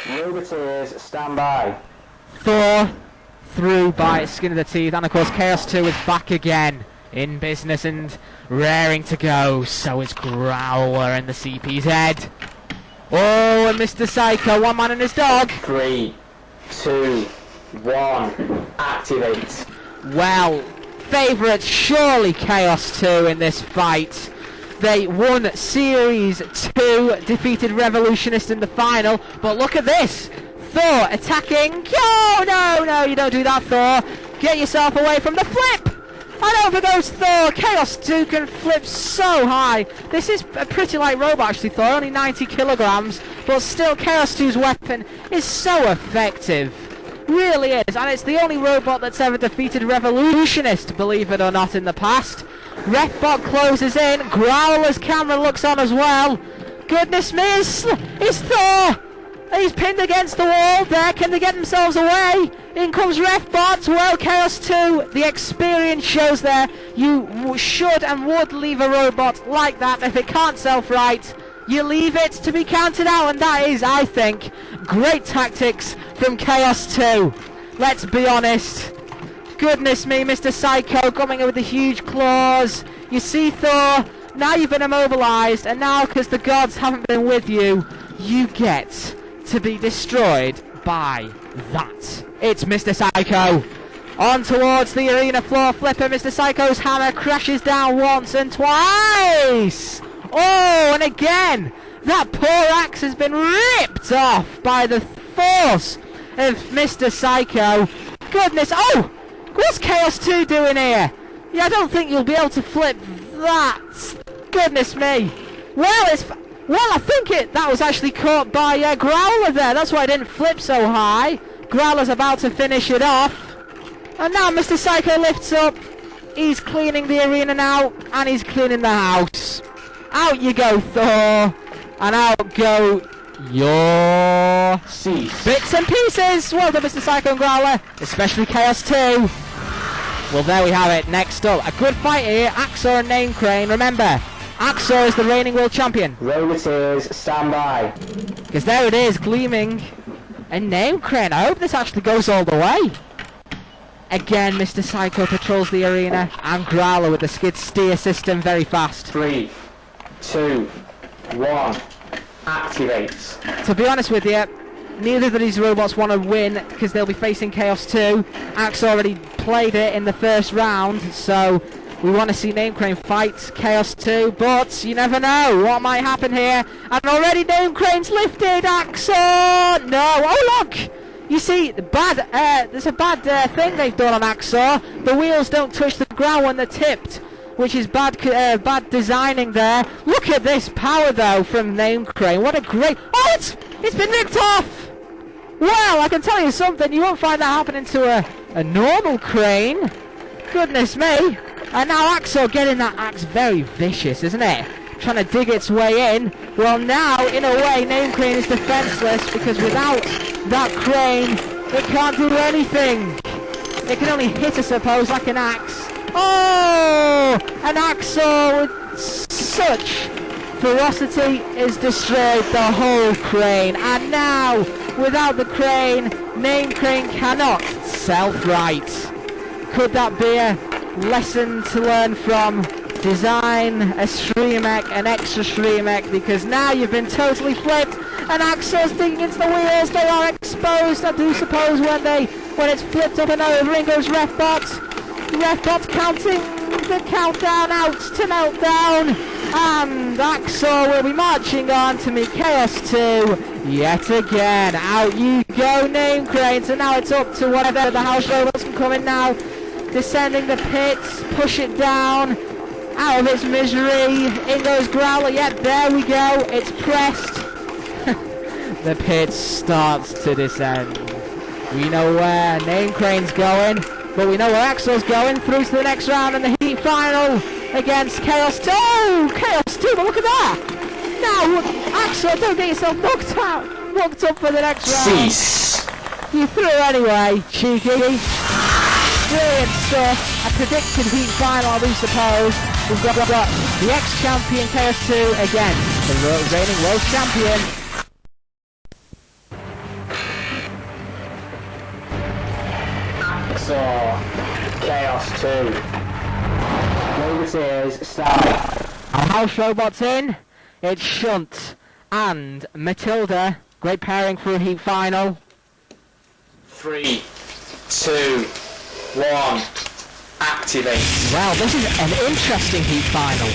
Roboteers, stand by. Thor through by skin of the teeth, and of course Chaos 2 is back again in business and raring to go. So is Growler in the CP's head. Oh, and Mr. Psycho, one man and his dog. 3, 2, 1, activate. Well, favourites surely Chaos 2 in this fight. They won Series 2, defeated Revolutionist in the final, but look at this! Thor attacking. Oh, no, you don't do that, Thor. Get yourself away from the flip! And over goes Thor. Chaos 2 can flip so high. This is a pretty light robot, actually, Thor, only 90 kilograms, but still Chaos 2's weapon is so effective. Really is, and it's the only robot that's ever defeated Revolutionist, believe it or not, in the past. Refbot closes in, Growler's camera looks on as well. Goodness me, it's Thor! He's pinned against the wall there, can they get themselves away? In comes Refbot, well Chaos 2, the experience shows there. You should and would leave a robot like that if it can't self-right. You leave it to be counted out, and that is, I think, great tactics from Chaos 2. Let's be honest. Goodness me, Mr. Psycho coming in with the huge claws. You see, Thor, now you've been immobilized, and now because the gods haven't been with you, you get to be destroyed by that. It's Mr. Psycho. On towards the arena floor flipper. Mr. Psycho's hammer crashes down once and twice. Oh, and again, that poor axe has been ripped off by the force of Mr. Psycho. Goodness, oh, what's Chaos 2 doing here? Yeah, I don't think you'll be able to flip that. Goodness me. Well, I think that was actually caught by Growler there. That's why it didn't flip so high. Growler's about to finish it off. And now Mr. Psycho lifts up. He's cleaning the arena now, and he's cleaning the house. Out you go, Thor. And out go your bits and pieces. Well done, Mr. Psycho and Growler, especially Chaos 2. Well, there we have it. Next up, a good fight here. Axor and Name Crane. Remember, Axor is the reigning world champion. Roboteers, stand by. Because there it is, gleaming. And Name Crane. I hope this actually goes all the way. Again, Mr. Psycho patrols the arena, and Growler with the skid steer system very fast. 3, 2, 1, activate. To be honest with you, neither of these robots want to win because they'll be facing Chaos 2. Axe already played it in the first round, so we want to see Name Crane fight Chaos 2, but you never know what might happen here. And already Name Crane's lifted. Axor! No! Oh, look! You see, there's a bad thing they've done on Axor. The wheels don't touch the ground when they're tipped, which is bad designing there. Look at this power, though, from Name Crane. What a great... Oh, it's been nicked off! Well, I can tell you something. You won't find that happening to a normal crane. Goodness me. And now Axor getting that axe very vicious, isn't it? Trying to dig its way in. Well, now, in a way, Name Crane is defenseless because without that crane, it can't do anything. It can only hit, I suppose, like an axe. Oh! An Axor with such ferocity is destroyed the whole crane. And now, without the crane, Name Crane cannot self-right. Could that be a lesson to learn from? Design a Shreemec, an extra Shreemec, because now you've been totally flipped, and Axor's digging into the wheels. They are exposed, I do suppose, when it's flipped up and over. In goes Refbot. Refbot's counting the countdown out to meltdown, and Axor will be marching on to meet Chaos 2 yet again. Out you go, Name Crane. So now it's up to whatever the house robots can come in now. Descending the pits, push it down. Out of its misery, in goes Growler. Yep, there we go. It's pressed. The pit starts to descend. We know where Name Crane's going, but we know where Axor's going. Through to the next round and the heat final against Chaos 2. Oh, Chaos 2, but look at that. Now, Axor, don't get yourself knocked up for the next round. Cease. You threw anyway, cheeky. Brilliant stuff. A predicted heat final, I do suppose. We've got the ex-champion Chaos 2 against the reigning world champion. Axel, Chaos 2. Liberties, stand. Our house robots in. It's Shunt and Matilda. Great pairing for a heat final. 3, 2, 1, activate. Well, this is an interesting heat final.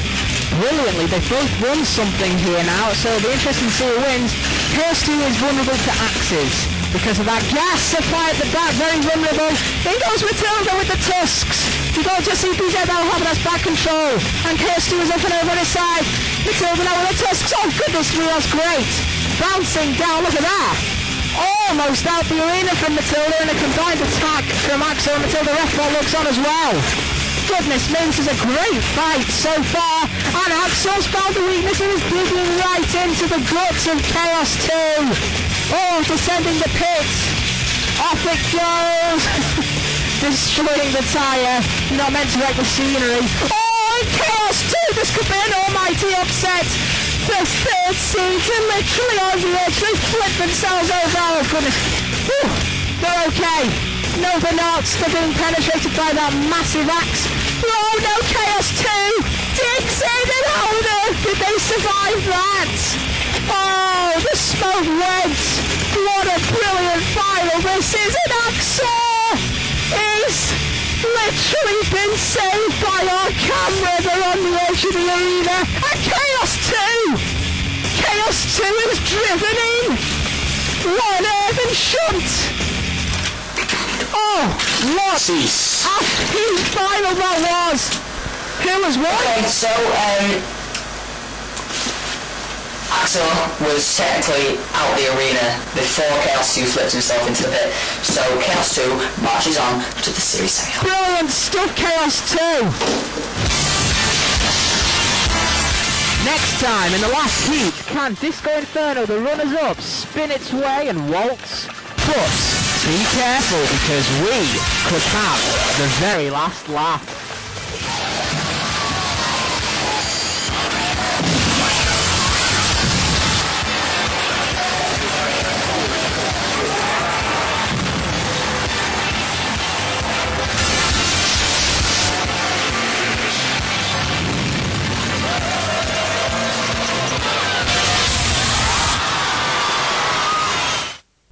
Brilliantly, they both won something here now, so it'll be interesting to see who wins. Chaos 2 is vulnerable to axes because of that gas supply at the back, very vulnerable. In goes Matilda with the tusks. You go just see BZ Bellhop, that's back control. And Chaos 2 is up and over on his side. Matilda now with the tusks. Oh goodness me, that's great. Bouncing down, look at that. Almost out the arena from Matilda, and a combined attack from Axel and Matilda. Ref ball looks on as well. Goodness me, this is a great fight so far, and Axel's found the weakness and is digging right into the guts of Chaos 2. Oh, descending the pit. Off it goes. Destroying the tyre. You're not meant to wreck the scenery. Oh, and Chaos 2, this could be an almighty upset. The third seeds are literally on the edge. They flip themselves over. Oh, goodness. Whew. They're okay. No, they're not. They're being penetrated by that massive axe. Oh, no, Chaos 2 digs in, and how on earth did they survive that? Oh, the smoke went. What a brilliant final this is. And Axel is literally been saved by our camera. They're on the edge of the arena. And Chaos 2! Chaos 2 is driven in. What on earth, and Shunt. Oh, what a huge final that was. Who was won? Okay, so Axel was technically out the arena before Chaos 2 flipped himself into the pit. So Chaos 2 marches on to the series semi. Brilliant stuff, Chaos 2. Next time in the last heat, can Disco Inferno, the runners-up, spin its way and waltz? But be careful, because we could have the very last laugh.